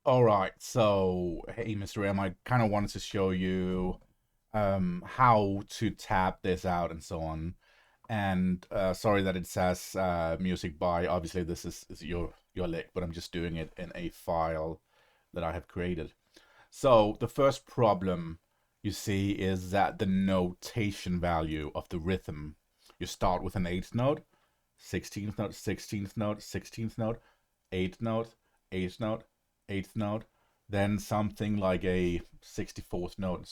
All right, so hey, Mr. M, I kind of wanted to show you how to tap this out and so on. And sorry that it says music by. Obviously, this is your lick, but I'm just doing it in a file that I have created. So the first problem you see is that the notation value of the rhythm. You start with an eighth note, 16th note, 16th note, 16th note, eighth note, eighth note, eighth note, then something like a 64th note,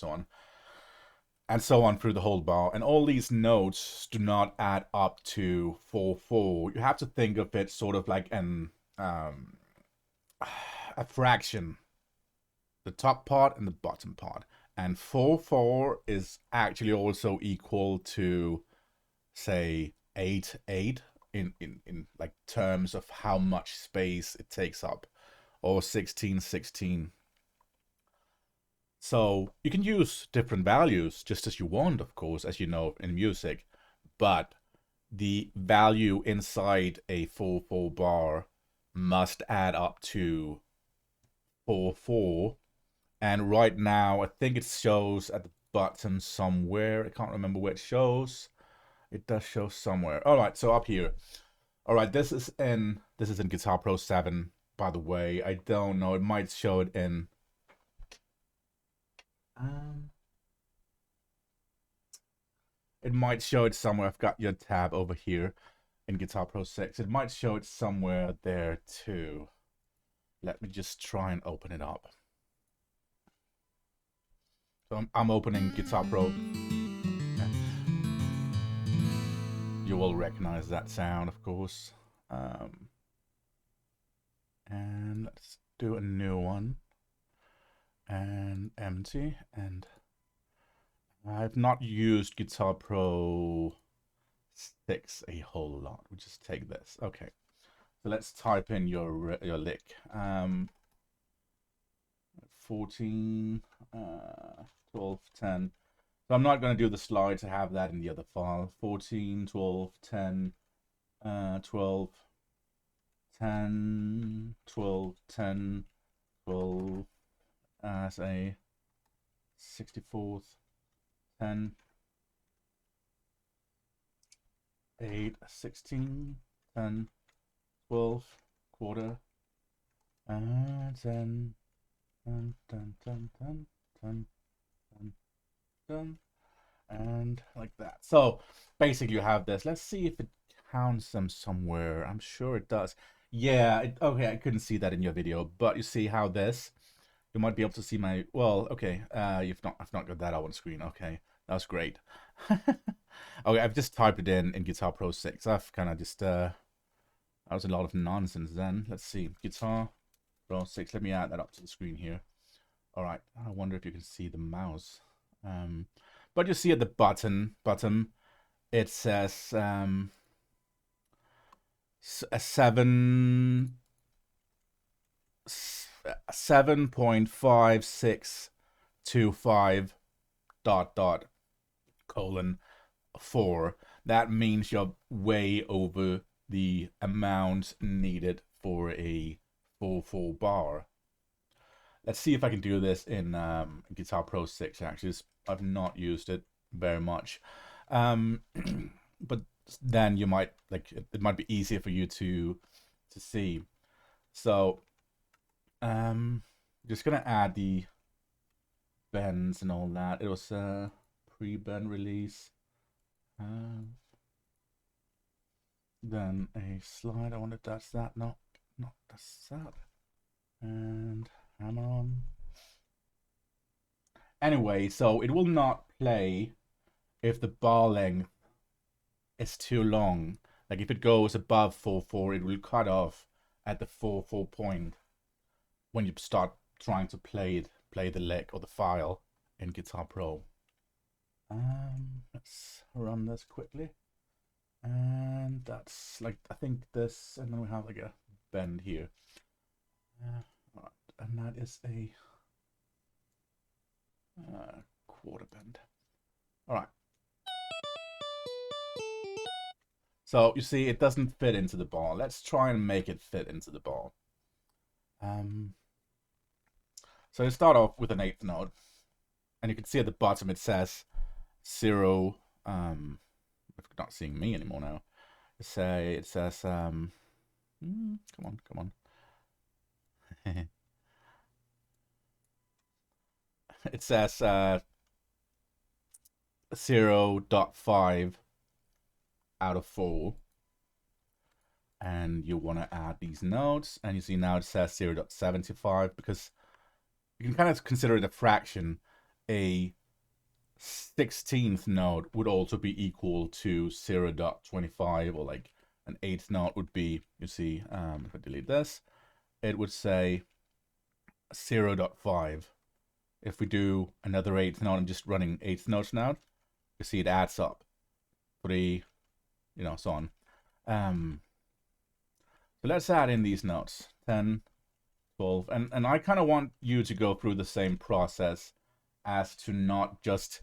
and so on through the whole bar. And all these notes do not add up to 4/4. You have to think of it sort of like an a fraction, the top part and the bottom part. And 4/4 is actually also equal to, say, 8/8 in like terms of how much space it takes up, or 16/16. So you can use different values just as you want, of course, as you know in music, but the value inside a 4/4 bar must add up to 4/4. And right now, I think it shows at the bottom somewhere. I can't remember where it shows. It does show somewhere. All right, so up here. All right, this is in Guitar Pro 7, by the way. I don't know. It might show it in um it might show it somewhere. I've got your tab over here in Guitar Pro 6. It might show it somewhere there too. Let me just try and open it up. So I'm opening Guitar Pro. You will recognize that sound, of course. Um, and let's do a new one. And empty. And I've not used Guitar Pro 6 a whole lot. We just take this. Okay. So let's type in your lick. 14, 12, 10. So I'm not going to do the slide to have that in the other file. 14, 12, 10, 12, 10, 12, 10, 12, as a 64th, 10, 8, 16, 10, 12, quarter, and 10, 10, 10, 10, 10, 10, 10, 10, and like that. So basically you have this. Let's see if it counts them somewhere. I'm sure it does. Yeah, okay, I couldn't see that in your video, but you see how this, you might be able to see my, well, okay, I've not got that up on screen. Okay, that was great. Okay, I've just typed it in Guitar Pro 6. I've kind of just, that was a lot of nonsense then. Let's see, Guitar Pro 6. Let me add that up to the screen here. All right, I wonder if you can see the mouse. Um, but you see at the bottom, it says a 7.5625 dot colon 4. That means you're way over the amount needed for a 4/4 bar. Let's see if I can do this in Guitar Pro 6. Actually, I've not used it very much, um, but then you might like it might be easier for you to see. So, just gonna add the bends and all that. It was a pre-bend release. Then a slide. I wonder if that's that. No, not that's that. And hammer on. Anyway, so it will not play if the bar length is too long. Like if it goes above 4/4, it will cut off at the 4/4 point when you start trying to play the lick or the file in Guitar Pro. Let's run this quickly. And that's like, I think this, and then we have like a bend here. All right, and that is a quarter bend. All right. So you see, it doesn't fit into the ball. Let's try and make it fit into the ball. Um, So you start off with an eighth note, and you can see at the bottom it says 0. If you're not seeing me anymore now, it says come on. It says 0.5 out of 4. And you want to add these notes, and you see now it says 0.75 because you can kind of consider it a fraction. A 16th note would also be equal to 0.25, or like an 8th note would be, you see, if I delete this, it would say 0.5. If we do another 8th note, I'm just running 8th notes now, you see it adds up. 3, so on. So let's add in these notes, 10, 12, and I kind of want you to go through the same process as to not just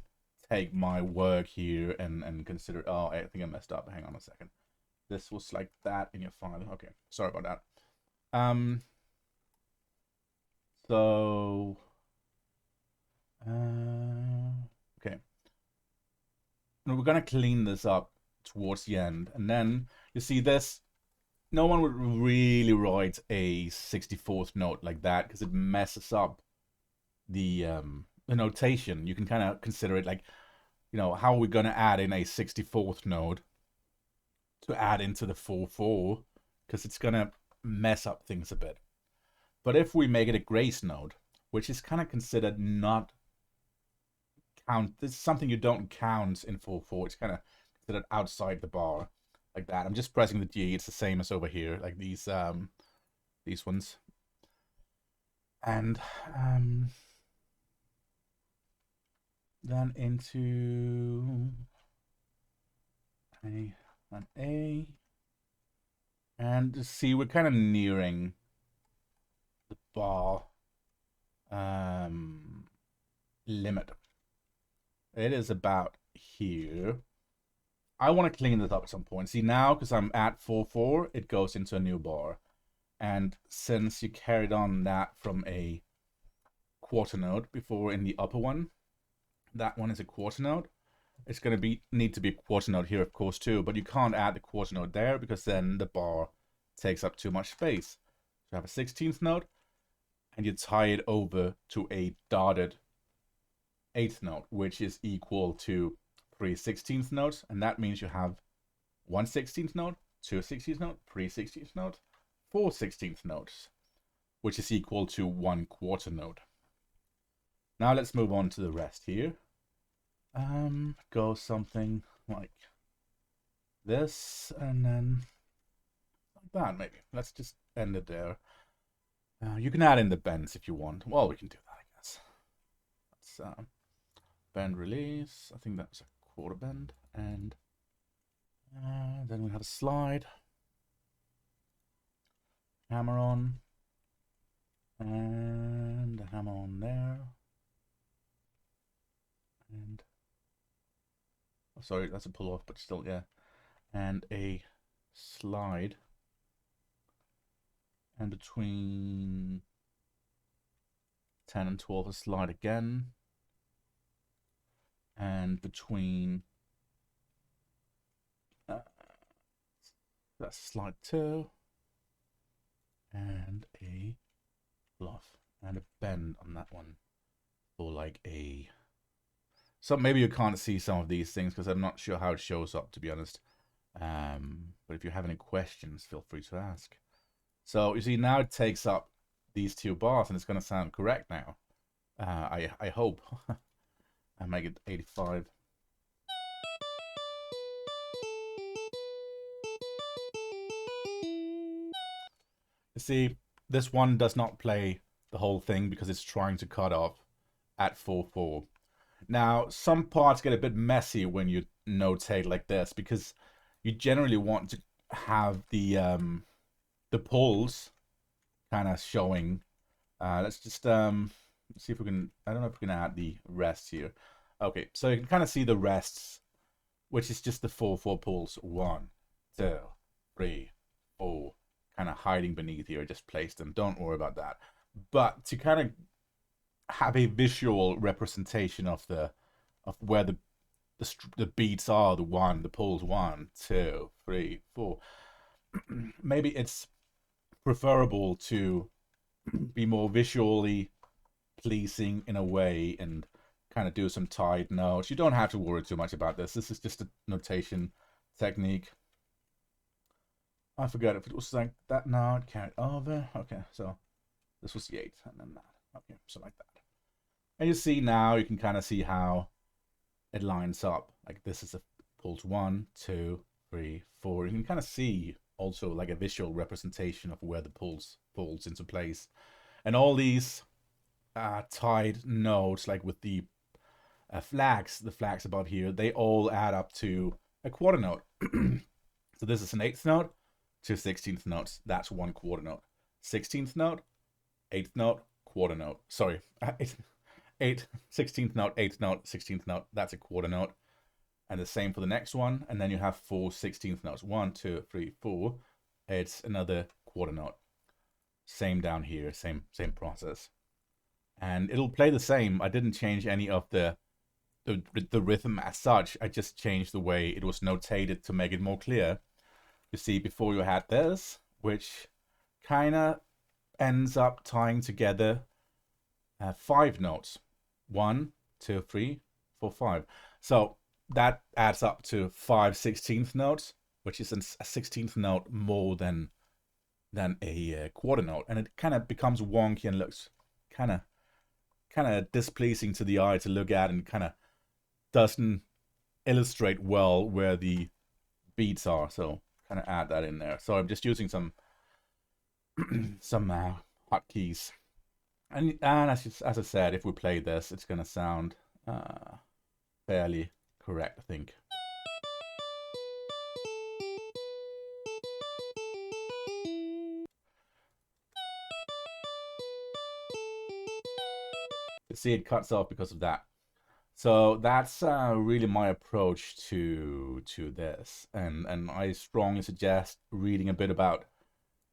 take my work here and consider, oh, I think I messed up. Hang on a second. This was like that in your file. Okay, sorry about that. So, okay. We're going to clean this up towards the end. And then you see this, no one would really write a 64th note like that because it messes up the notation. You can kind of consider it like, how are we going to add in a 64th note to add into the 4/4, because it's going to mess up things a bit. But if we make it a grace note, which is kind of considered not count, this is something you don't count in 4/4. It's kind of considered outside the bar, like that. I'm just pressing the G. It's the same as over here, like these ones. And then into an A, and see, we're kind of nearing the bar limit. It is about here. I want to clean this up at some point. See, now, because I'm at 4/4, it goes into a new bar. And since you carried on that from a quarter note before in the upper one, that one is a quarter note. It's going to need to be a quarter note here, of course, too. But you can't add the quarter note there because then the bar takes up too much space. So you have a 16th note, and you tie it over to a dotted 8th note, which is equal to 3 16th notes. And that means you have 1 16th note, 2 16th note, 3 16th note, 4 16th notes, which is equal to 1 quarter note. Now let's move on to the rest here. Go something like this, and then like that, maybe. Let's just end it there. You can add in the bends if you want. Well, we can do that, I guess. Let's bend release. I think that's a quarter bend, and then we have a slide, hammer on, and a hammer on there, and oh, sorry, that's a pull off, but still, yeah, and a slide, and between 10 and 12 a slide again, and between that's slide 2, and a bluff, and a bend on that one, or like a, so maybe you can't see some of these things because I'm not sure how it shows up, to be honest. But if you have any questions, feel free to ask. So you see, now it takes up these 2 bars, and it's going to sound correct now. I hope. I make it 85. You see, this one does not play the whole thing because it's trying to cut off at 4/4. Now, some parts get a bit messy when you notate like this because you generally want to have the pulls kind of showing. Let's just see if we can. I don't know if we can add the rest here. Okay, so you can kind of see the rests, which is just the 4/4 pulls. 1, 2, 3, 4, kind of hiding beneath here. Just place them. Don't worry about that. But to kind of have a visual representation of where the beats are, the pulls 1, 2, 3, 4. Maybe it's preferable to be more visually pleasing in a way and kind of do some tied notes. You don't have to worry too much about this. This is just a notation technique. I forgot if it was like that note carried over. Okay, so this was the 8 and then that. Okay, so like that. And you see now, you can kind of see how it lines up. Like this is a pulls 1, 2, 3, 4. You can kind of see also like a visual representation of where the pulls falls into place. And all these tied notes, like with the flags above here, they all add up to a quarter note. So this is an 8th note, 2 16th notes. That's 1 quarter note. 16th note, 8th note, quarter note. Sorry, 16th note, 8th note, 16th note. That's a quarter note. And the same for the next one. And then you have 4 16th notes. 1, 2, 3, 4. It's another quarter note. Same down here, same process. And it'll play the same. I didn't change any of the rhythm as such. I just changed the way it was notated to make it more clear. You see, before you had this, which kind of ends up tying together 5 notes. 1, 2, 3, 4, 5. So that adds up to 5 16th notes, which is a 16th note more than a quarter note, and it kind of becomes wonky and looks kind of displeasing to the eye to look at, and kind of doesn't illustrate well where the beats are. So kind of add that in there. So I'm just using some hotkeys, and as I said, if we play this, it's gonna sound fairly correct, I think. You see, it cuts off because of that. So that's really my approach to this, and I strongly suggest reading a bit about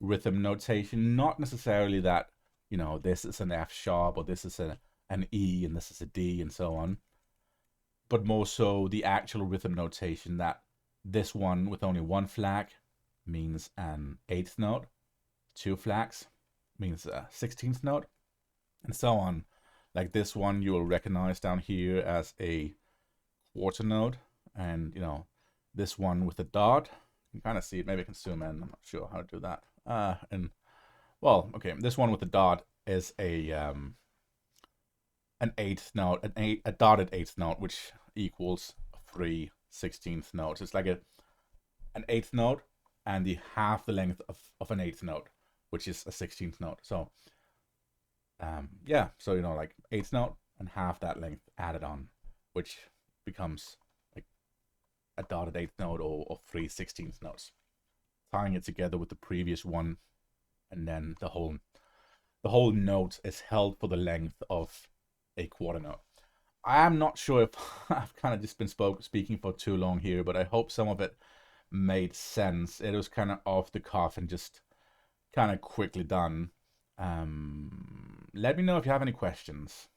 rhythm notation. Not necessarily that, you know, this is an F sharp or this is an E and this is a D and so on, but more so the actual rhythm notation, that this one with only 1 flag means an 8th note, 2 flags means a 16th note, and so on. Like this one you will recognize down here as a quarter note, and you know, this one with a dot, you can kind of see it. Maybe I can zoom in. I'm not sure how to do that. And well, okay, this one with the dot is a an 8th note, a dotted 8th note, which equals 3 16th notes. It's like an 8th note and the half the length of an 8th note, which is a 16th note. So yeah, so you know, like 8th note and half that length added on, which becomes like a dotted 8th note, or 3 16th notes, tying it together with the previous one, and then the whole note is held for the length of a quarter note. I am not sure if I've kind of just been speaking for too long here, but I hope some of it made sense. It was kind of off the cuff and just kind of quickly done. Let me know if you have any questions.